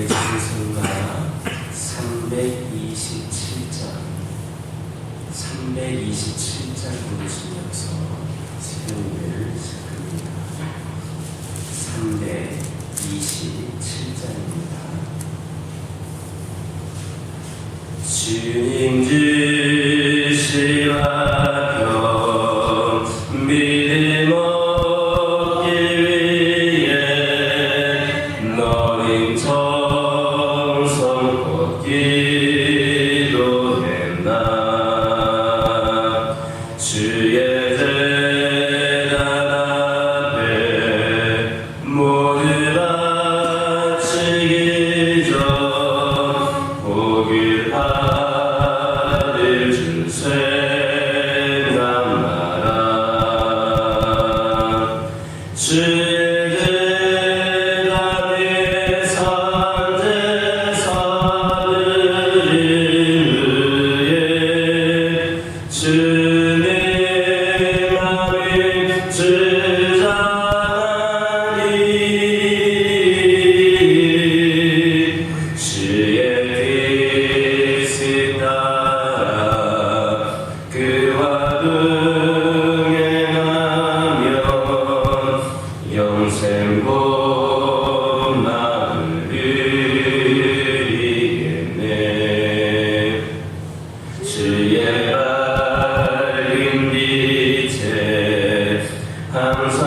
찬송가 327장 부르시면서 새로운데를 시작합니다. 327장입니다. 주님 주신 화평 믿음 얻기 위해 너님 정성 걷기 기도했나. 주의 재단 앞에 모두 바치기 전 복을 받을 줄 생각나라. 주의 재단에 산제사들을 위해 주님 마음이 주장하니 주의 뜻을 따라 그와 동행하면 영생 복락을 누리겠네. 주의 밝은 빛에 항상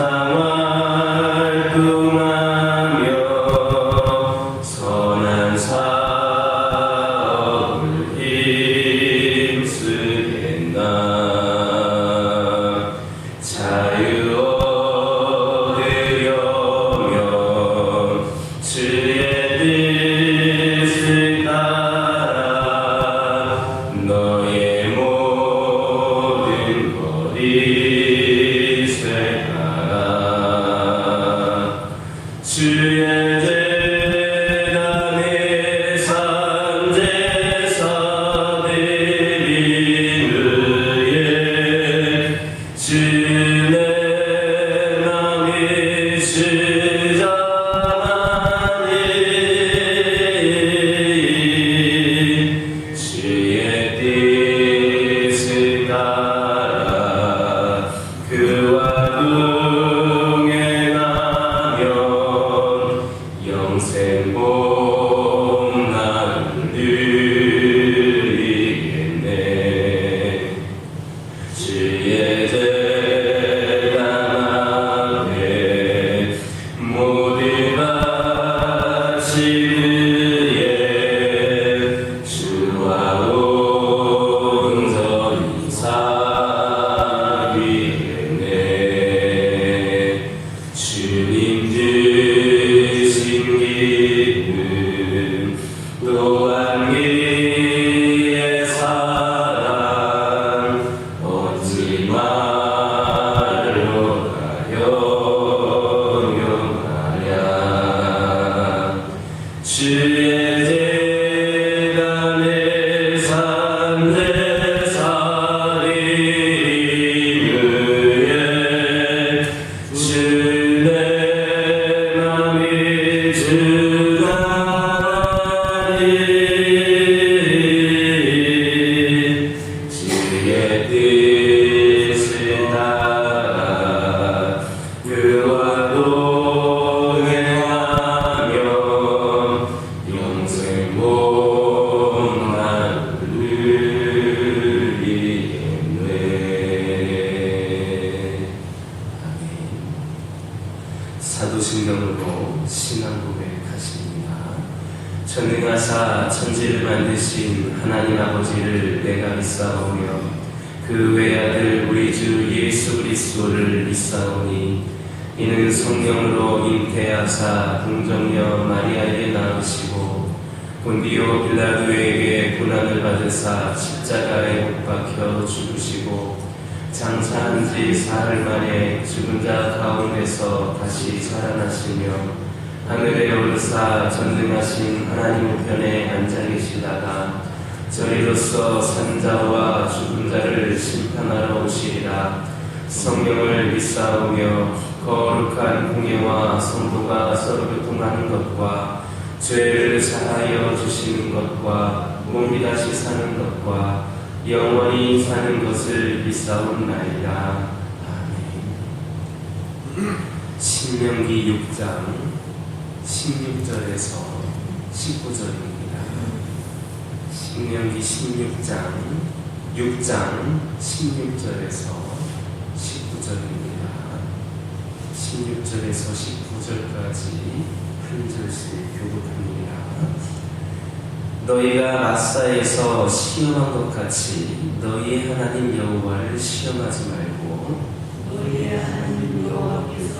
활동하며 선한 사업을 힘쓰겠나. 자유 얻으려면 주의 뜻을 따라 너의 모든 것 이세가라. 주의 재단에 산제사들이 위해 주의 마음이 주장하니 주의 뜻을 따라 그와 동행하면 영생 복락을 누리겠네. 주의 재단 앞에 모두 바치기에 주와 온전히 살기겠네. 주님 주신 기쁨 또한 기의 사랑 얻지 말로 가영영하랴. 주의 재단에 산제사들이 위해 주의 마음이 주장하니 주의 뜻을 따라 그와 동행하면 영생 복락을 누리겠네. 아멘. 사도신경으로 신앙 고백하십니다. 전능하사 천지를 만드신 하나님 아버지를 내가 믿사오며 그 외아들 우리 주 예수 그리스도를 믿사오니 이는 성령으로 잉태하사 동정녀 마리아에게 낳으시고 본디오 빌라도에게 고난을 받으사 십자가에 못 박혀 죽으시고 장사한 지 사흘 만에 죽은 자 가운데서 다시 살아나시며 하늘에 오르사 전능하신 하나님 우편에 앉아 계시다가 저리로서 산자와 죽은 자를 심판하러 오시리라. 성령을 믿사오며 거룩한 공예와 성도가 서로 교통하는 것과 죄를 사하여 주시는 것과 몸이 다시 사는 것과 영원히 사는 것을 믿사옵나이다. 아멘. 신명기 6장 16절에서 19절입니다. 신명기 16장 16절에서 19절입니다. 16절에서 19절까지 한 절씩 교독합니다. 너희가 마사에서 시험한 것 같이 너희의 하나님 여호와를 시험하지 말고 너희의 하나님 여호와께서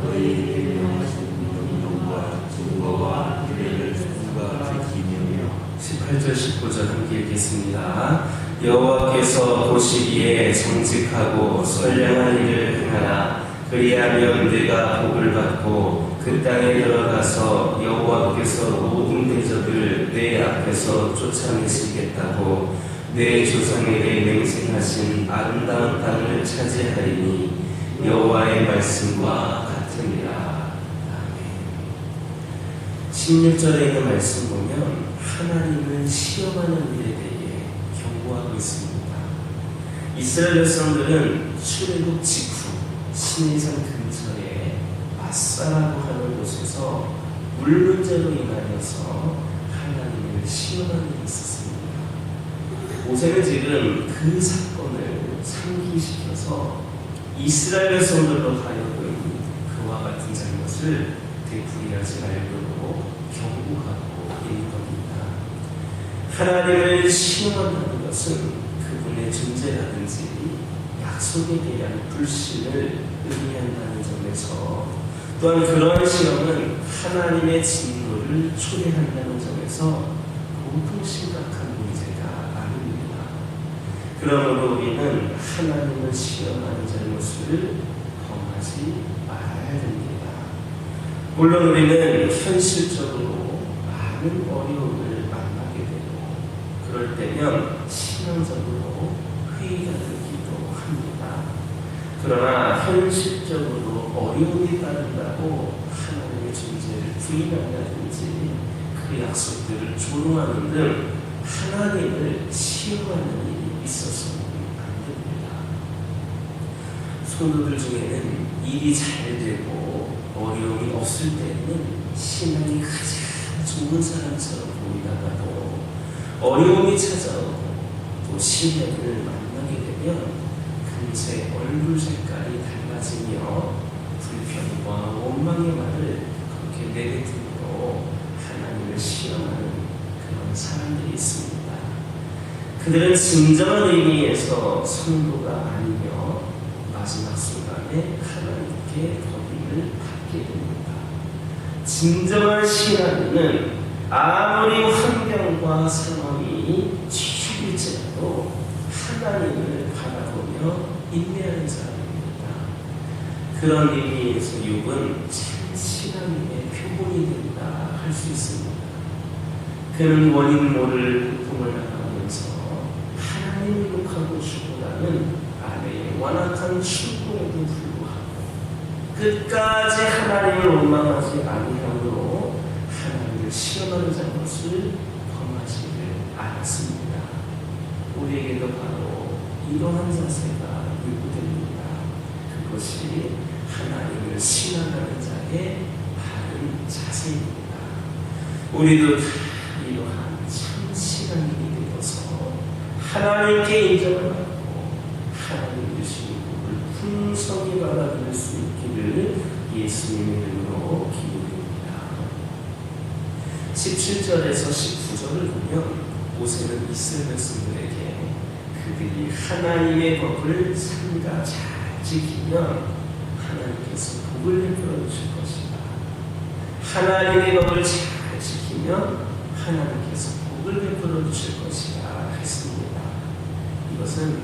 너희에게 명하신 명령과 증거와 규례를 누가 지키며 18절 19절 함께 읽겠습니다. 여호와께서 보시기에 정직하고 선량한 일을 행하라. 그리하면 네가 복을 받고 그 땅에 들어가서 여호와께서 모든 대적을 내 앞에서 쫓아내시겠다고 내 조상에게 맹세하신 아름다운 땅을 차지하리니 여호와의 말씀과 같으니라. 아멘. 16절에 있는 말씀 보면 하나님을 시험하는 일에 대해 경고하고 있습니다. 이스라엘 백성들은 출애굽 직후 시내산 근처에 마사라고 하는 곳에서 물 문제로 인하여서 하나님을 시험하는 일이 있었습니다. 모세는 지금 그 사건을 상기시켜서 이스라엘 백성들로 하여금 그와 같은 잘못을 되풀이하지 말도록 경고하고 있는 겁니다. 하나님을 시험한다는 것은 그분의 존재라든지 약속에 대한 불신을 의미한다는 점에서 또한 그러한 시험은 하나님의 진노를 초래한다는 점에서 보통 심각한 문제가 아닙니다. 그러므로 우리는 하나님을 시험하는 잘못을 범하지 말아야 됩니다. 물론 우리는 현실적으로 많은 어려움을 만나게 되고 그럴 때면 신앙적으로 회의가 되기도 합니다. 그러나 현실적으로 어려움이 따른다고 하나님의 존재를 부인한다든지 그 약속들을 조롱하는 등 하나님을 시험하는 일이 있어서는 안 됩니다. 성도들 중에는 일이 잘 되고 어려움이 없을 때는 신앙이 가장 좋은 사람처럼 보이다가도 어려움이 찾아오고 또 시련을 만나게 되면 금세 얼굴 색깔이 달라지며 불평과 원망의 말을 그렇게 내뱉음으로 하나님을 시험하는 그런 사람들이 있습니다. 그들은 진정한 의미에서 성도가 아니며 마지막 순간에 하나님께 버림을 받게 됩니다. 진정한 신앙인은 아무리 환경과 상황이 뒤죽일지라도 하나님을 바라보며 인내하는 사람입니다. 그런 의미에서 욥은 참 신앙인의 표본이 된다 할 수 있습니다. 그는 원인 모를 고통을 당하면서 하나님을 욕하고 죽고나는 아내의 완악한 충동에도 불구하고 끝까지 하나님을 원망하지 아니함으로 하나님을 시험하는 잘못을 범하지를 않았습니다. 우리에게도 바로 이러한 자세가 요구됩니다. 그것이 하나님을 신앙하는 자의 바른 자세입니다. 우리도 이러한 참 신앙인이 되어서 하나님께 인정을 받고 하나님 주신 복을 풍성히 받아들일 수 있기를 예수님의 이름으로 기도드립니다. 17절에서 19절을 보면 모세는 이스라엘 백성들에게 그들이 하나님의 법을 삼가 잘 지키면 하나님께서 복을 베풀어 주실 것이다. 하나님의 법을 잘 지키면 하나님께서 복을 베풀어 주실 것이다 했습니다. 이것은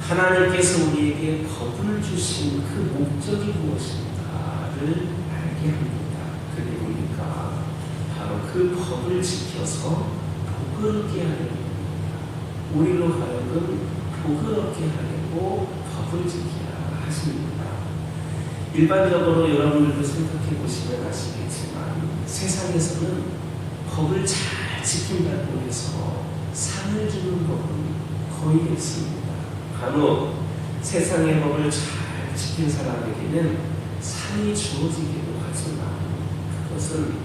하나님께서 우리에게 법을 주신 그 목적이 무엇인가를 알게 합니다. 그게 뭡니까? 바로 그 법을 지켜서 복을 얻게 하려는 겁니다. 우리로 하여금 복을 얻게 하려고 법을 지키라 하십니다. 일반적으로 여러분들도 생각해 보시면 아시겠지만 세상에서는 법을 잘 지킨다고 해서 상을 주는 법은 거의 없습니다. 간혹 세상의 법을 잘 지킨 사람에게는 상이 주어지기도 하지만 그것은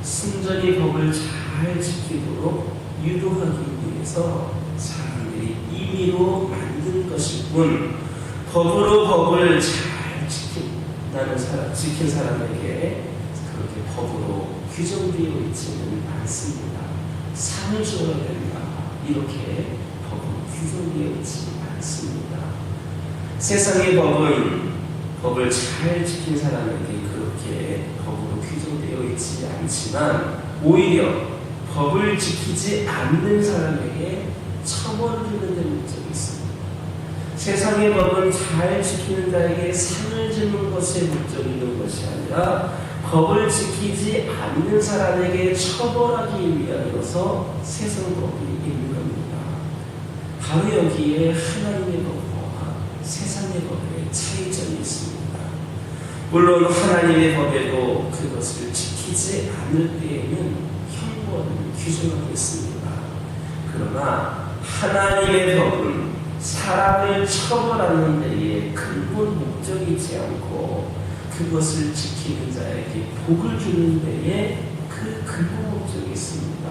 순전히 법을 잘 지키도록 유도하기 위해서 사람들이 임의로 만든 것일 뿐, 법으로 법을 잘 지킨 사람에게 그렇게 법으로 규정되어 있지는 않습니다. 상을 줘야 된다, 이렇게 법으로 규정되어 있지 않습니다. 세상의 법은 법을 잘 지킨 사람에게 그렇게 법으로 규정되어 있지 않지만 오히려 법을 지키지 않는 사람에게 처벌을 주는 데 목적이 있습니다. 세상의 법은 잘 지키는 자에게 상을 주는 것에 목적이 있는 것이 아니라 법을 지키지 않는 사람에게 처벌하기 위하여서 세상 법이 있는 겁니다. 바로 여기에 하나님의 법과 세상의 법의 차이점이 있습니다. 물론 하나님의 법에도 그것을 지키지 않을 때에는 형벌을 규정하고 있습니다. 그러나 하나님의 법은 사람을 처벌하는 데에 근본 목적이 있지 않고 그것을 지키는 자에게 복을 주는 데에 그 근본 목적이 있습니다.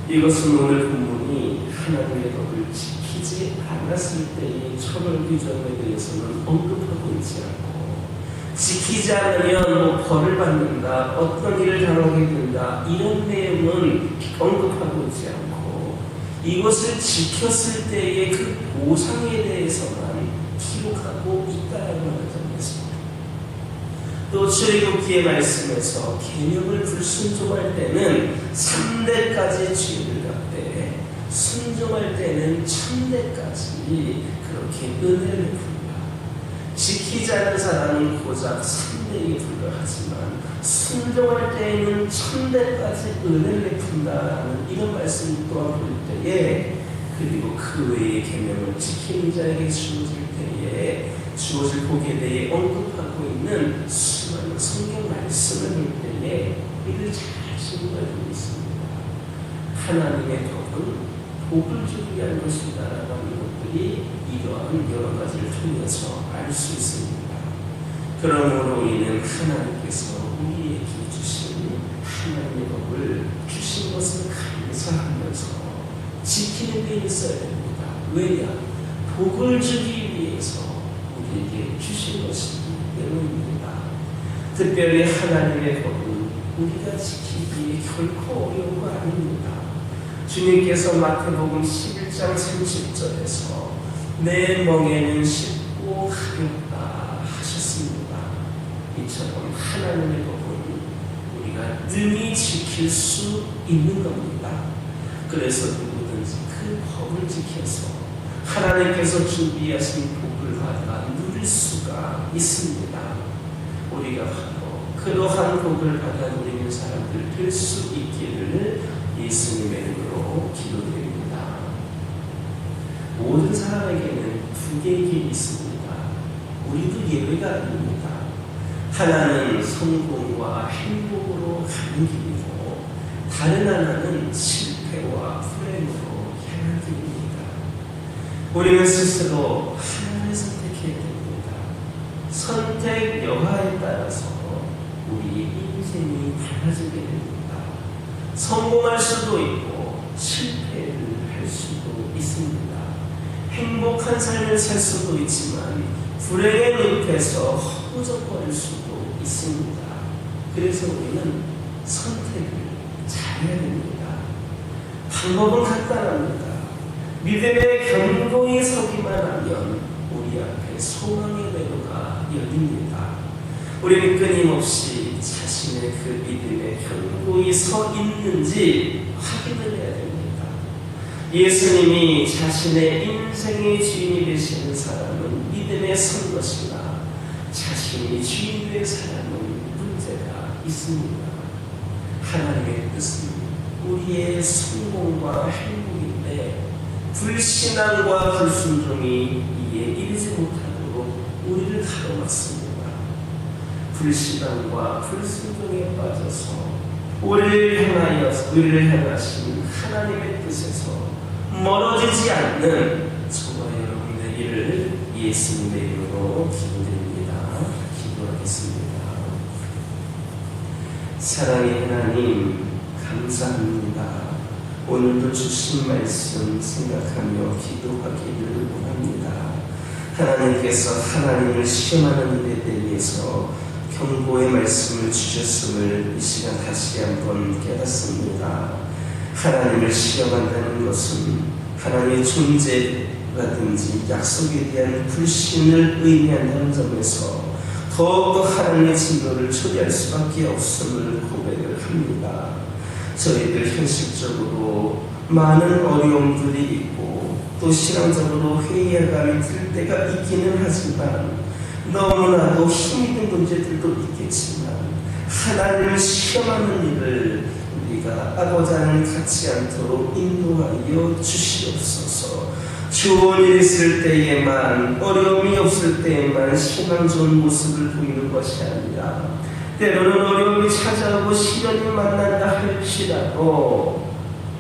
이것은 오늘 본문이 하나님의 법을 지키지 않았을 때의 처벌 규정에 대해서는 언급하고 있지 않고, 지키지 않으면 벌을 받는다, 어떤 일을 당하게 된다, 이런 내용은 언급하고 있지 않고, 이것을 지켰을 때의 그 보상에 대해서만 기록하고 있다라고 하는 점이었습니다. 또 출애굽기의 말씀에서 계명을 불순종할 때는 3대까지 죄를 갚되 순종할 때는 1000대까지 그렇게 은혜를 베푼다. 지키지 않은 사람은 고작 3대에 불과하지만 순종할 때에는 1000대까지 은혜를 베푼다라는 이런 말씀 또한 볼 때에, 그리고 그 외의 계명을 지키는 자에게 주어질 복에 대해 언급하고 있는 수많은 성경 말씀을 볼 때에 이를 잘 신고하고 있습니다. 하나님의 법은 복을 주기 위한 것이다라고 하는 것들이 이러한 여러 가지를 통해서 알 수 있습니다. 그러므로 이는 하나님께서 우리에게 주신 하나님의 법을 주신 것을 감사하면서 지키는 데 있어야 됩니다. 왜냐? 복을 주기 위해서 우리에게 주신 것이기 때문입니다. 특별히 하나님의 법은 우리가 지키기 결코 어려운 거 아닙니다. 주님께서 마태복음 11장 30절에서 내 멍에는 쉽고 가볍다 하셨습니다. 이처럼 하나님의 법은 우리가 능히 지킬 수 있는 겁니다. 그래서 누구든지 그 법을 지켜서 하나님께서 준비하신 복을 받아 누릴 수가 있습니다. 우리가 바로 그러한 복을 받아 누리는 사람들 될 수 있기를 예수님의 이름으로 기도드립니다. 모든 사람에게는 두 개의 길이 있습니다. 우리도 예외가 아닙니다. 하나는 성공과 행복으로 가는 길이고, 다른 하나는 실패와 불행으로 향하는 길입니다. 우리는 스스로 하나를 선택해야 됩니다. 선택 여하에 따라서 우리의 인생이 달라지게 됩니다. 성공할 수도 있고 실패를 할 수도 있습니다. 행복한 삶을 살 수도 있지만 불행의 늪에서 허우적거릴 수도 있습니다. 그래서 우리는 선택을 잘해야 됩니다. 방법은 간단합니다. 믿음의 견고히 서기만 하면 우리 앞에 소망의 대로가 열립니다. 우리는 끊임없이 자신의 그 믿음에 견고히 서 있는지 확인을 해야 됩니다. 예수님이 자신의 인생의 주인이 되시는 사람은 믿음에 선 것이나 자신이 주인 된 사람은 문제가 있습니다. 하나님의 뜻은 우리의 성공과 행복인데 불신앙과 불순종이 이에 이르지 못하도록 우리를 가로막습니다. 불신앙과 불순종에 빠져서 우리를 향하신 하나님의 뜻에서 멀어지지 않는 저와 여러분 되기를 예수님의 이름으로 기도드립니다. 기도하겠습니다. 사랑의 하나님, 감사합니다. 오늘도 주신 말씀 생각하며 기도하기를 원합니다. 하나님께서 하나님을 시험하는 일에 대해서 경고의 말씀을 주셨음을 이 시간 다시 한번 깨닫습니다. 하나님을 시험한다는 것은 하나님의 존재라든지 약속에 대한 불신을 의미한다는 점에서 더욱더 하나님의 진노를 초래할 수밖에 없음을 고백을 합니다. 저희들 현실적으로 많은 어려움들이 있고 또 신앙적으로 회의감이 들 때가 있기는 하지만 너무나도 힘이 든 문제들도 있겠지만 하나님을 시험하는 일을 우리가 아버지 하나님 갖지 않도록 인도하여 주시옵소서. 좋은 일 있을 때에만, 어려움이 없을 때에만 희망 좋은 모습을 보이는 것이 아니라 때로는 어려움이 찾아오고 시련이 만난다 할지라도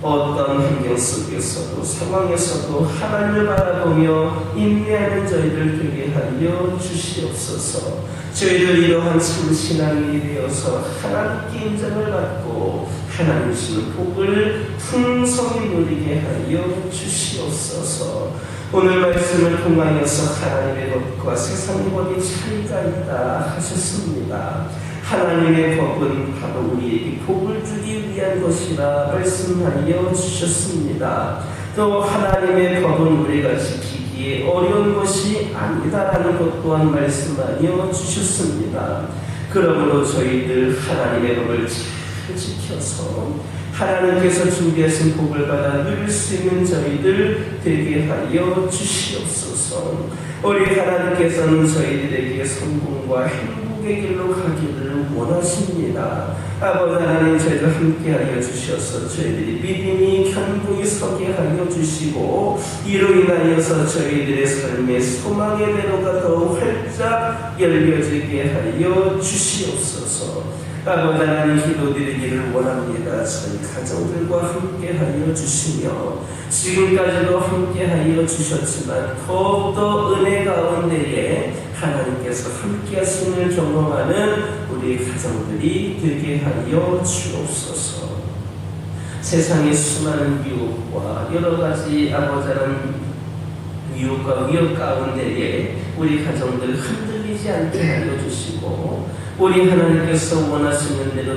어떤 환경 속에서도 상황에서도 하나님을 바라보며 인내하는 저희들 되게 하여 주시옵소서. 저희들 이러한 참 신앙이 되어서 하나님께 인정을 받고 하나님 주시는 복을 풍성히 누리게 하여 주시옵소서. 오늘 말씀을 통하여서 하나님의 법과 세상의 법이 차이가 있다 하셨습니다. 하나님의 법은 바로 우리에게 복을 주기 위한 것이라 말씀하여 주셨습니다. 또 하나님의 법은 우리가 지키기에 어려운 것이 아니다라는 것 또한 말씀하여 주셨습니다. 그러므로 저희들 하나님의 법을 잘 지켜서 하나님께서 준비하신 복을 받아 누릴 수 있는 저희들 되게 하여 주시옵소서. 우리 하나님께서는 저희들에게 성공과 행복의 길로 가기를 원하십니다. 아버지 하나님, 저희들 함께하여 주셔서 저희들이 믿음이 견고히 서게 하여 주시고 이로 인하여서 저희들의 삶의 소망의 대로가 더욱 활짝 열려지게 하여 주시옵소서. 아버지 하나님, 기도드리기를 원합니다. 저희 가정들과 함께하여 주시며 지금까지도 함께하여 주셨지만 더욱더 은혜 가운데에 하나님께서 함께하심을 경험하는 우리 가정들이 되게 하여 주옵소서. 세상의 수많은 유혹과 여러 가지 아버지 하나님 유혹과 위협 가운데에 우리 가정들 흔들리지 않게 하여 주시고 우리 하나님께서 원하시는 대로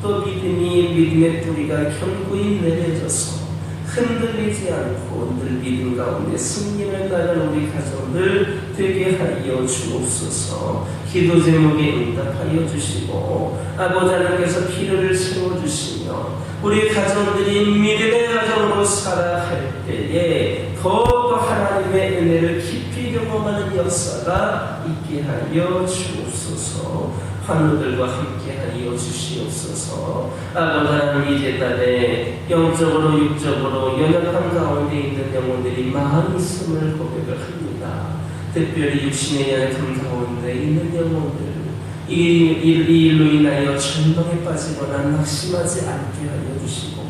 또 믿음의 뿌리가 견고히 내려져서 흔들리지 않고 늘 믿음 가운데 승리를 나가는 우리 가정들 되게 하여 주옵소서. 기도 제목에 응답하여 주시고 아버지 하나님께서 필요를 채워주시며 우리 가정들이 믿음의 가정으로 살아갈 때에 더욱더 하나님의 은혜를 깊이 경험하는 역사가 있게 하여 주옵소서. 환우들과 함께하여 주시옵소서. 아버지 하나님, 이제 딸에 영적으로 육적으로 연약한 가운데 있는 영혼들이 많이 있음을 고백을 합니다. 특별히 육신의 연약한 가운데 있는 영혼들, 이 일로 인하여 절망에 빠지거나 낙심하지 않게 하여 주시고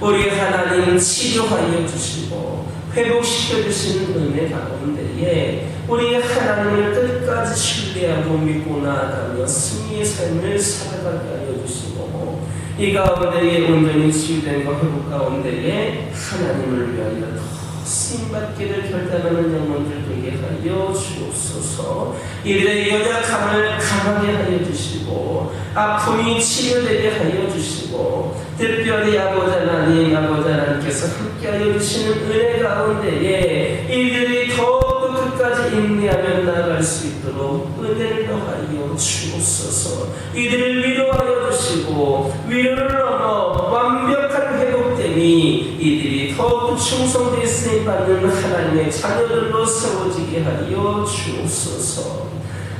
우리 하나님 치료하여 주시고 회복시켜 주시는 은혜 가운데에 우리 하나님을 끝까지 신뢰하고 믿고 나아가며 승리의 삶을 살아가게 하여 주시고 이 가운데에 온전히 치유된 것 회복 가운데에 하나님을 위하여 더 쓰임받기를 결단하는 영혼들 되게 하여 주옵소서. 이들의 연약함을 강하게 하여 주시고 아픔이 치료되게 하여 주시고 특별히 아버지 하나님께서 함께하여 주시는 은혜 가운데에 이들이 더욱더 끝까지 인내하며 나아갈 수 있도록 은혜를 더하여 주옵소서. 이들을 위로하여 주시고 위로를 넘어 완벽한 회복됨이 이들이 더욱 충성되어 쓰임받는 하나님의 자녀들로 세워지게 하여 주옵소서.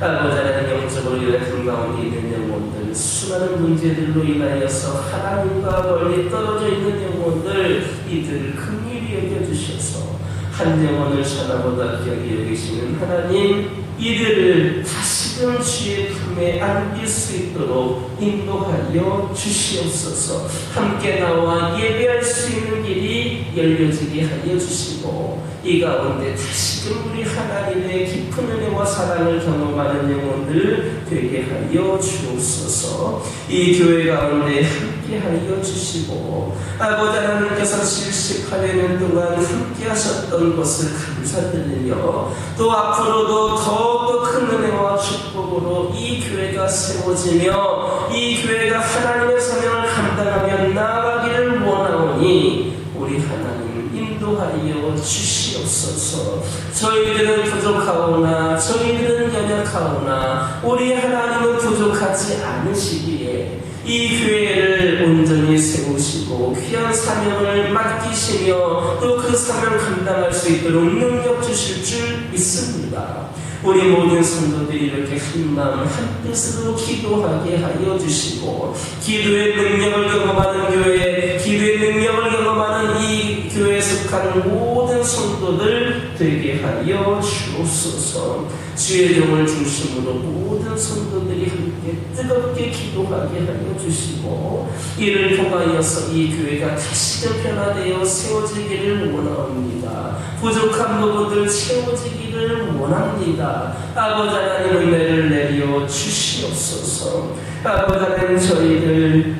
아버지 하나님, 영적으로 연약한 가운데 있는 영혼들, 수많은 문제들로 인하여서 하나님과 멀리 떨어져 있는 영혼들, 이들을 긍휼히 여겨주셔서 한 영혼을 천하보다 귀하게 여기시는 하나님, 이들을 다시 다시금 주의 품에 안길 수 있도록 인도하여 주시옵소서. 함께 나와 예배할 수 있는 길이 열려지게 하여 주시고 이 가운데 다시금 우리 하나님의 깊은 은혜와 사랑을 경험하는 영혼들 되게 하여 주옵소서. 이 교회 가운데 함께 하여 주시고 아버지 하나님께서 78년 동안 함께 하셨던 것을 감사드리며 또 앞으로도 더욱더 큰 은혜와 축복으로 이 교회가 세워지며 이 교회가 하나님의 사명을 감당하며 나아가기를 원하오니 우리 하나님 인도하여 주시옵소서. 저희들은 부족하오나 저희들은 연약하오나 우리 하나님은 부족하지 않으시기에 이 교회를 온전히 세우시고 귀한 사명을 맡기시며 또 그 사명 감당할 수 있도록 능력 주실 줄 믿습니다. 우리 모든 성도들이 이렇게 한마음 한뜻으로 기도하게 하여 주시고 기도의 능력을 경험하는 교회, 기도의 능력을 경험하는 이 교회에 속한 모든 성도들 되게 하여 주옵소서. 주의 종을 중심으로 모든 성도들이 함께 뜨겁게 기도하게 하여 주시고 이를 통하여서 이 교회가 다시금 변화되어 세워지기를 원합니다. 부족한 부분들 채워지기를 원합니다. 아버지 하나님 은혜를 내려 주시옵소서. 아버지 하나님 저희들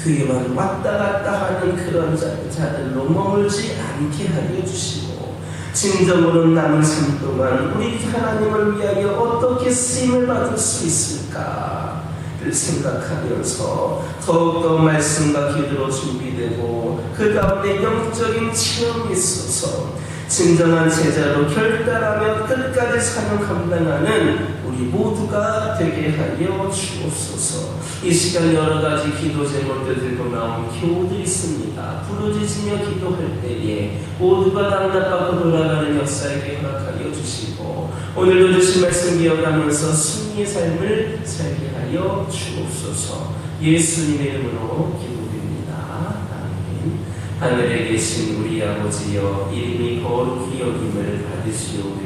그에만 왔다 갔다 하는 그런 자들로 머물지 않게 하여 주시고 진정으로 남은 삶 동안 우리 하나님을 위하여 어떻게 쓰임을 받을 수 있을까를 생각하면서 더욱더 말씀과 기도로 준비되고 그 가운데 영적인 체험이 있어서 진정한 제자로 결단하며 끝까지 사명 감당하는 우리 모두가 되게 하여 주옵소서. 이 시간 여러 가지 기도 제목들 들고 나온 교우들이 있습니다. 부르짖으며 기도할 때에 모두가 당당하고 돌아가는 역사에게 허락하여 주시고 오늘도 주신 말씀 기억하면서 승리의 삶을 살게 하여 주옵소서. 예수님의 이름으로 기도드립니다. 아멘. 하늘에 계신 우리 아버지여 이름이 거룩히 여김을 받으시오며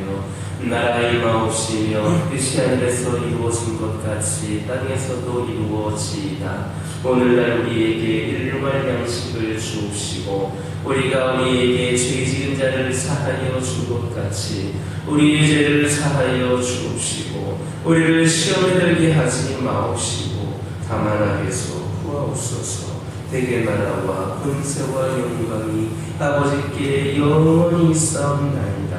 나라의 임하옵시며 뜻이 하늘에서 이루어진 것 같이 땅에서도 이루어지이다. 오늘날 우리에게 일용할 양식을 주옵시고 우리가 우리에게 죄 지은 자를 사하여 준 것 같이 우리의 죄를 사하여 주옵시고 우리를 시험에 들게 하지 마옵시고 다만 악에서 구하옵소서. 대개 나라와 권세와 영광이 아버지께 영원히 있사옵나이다.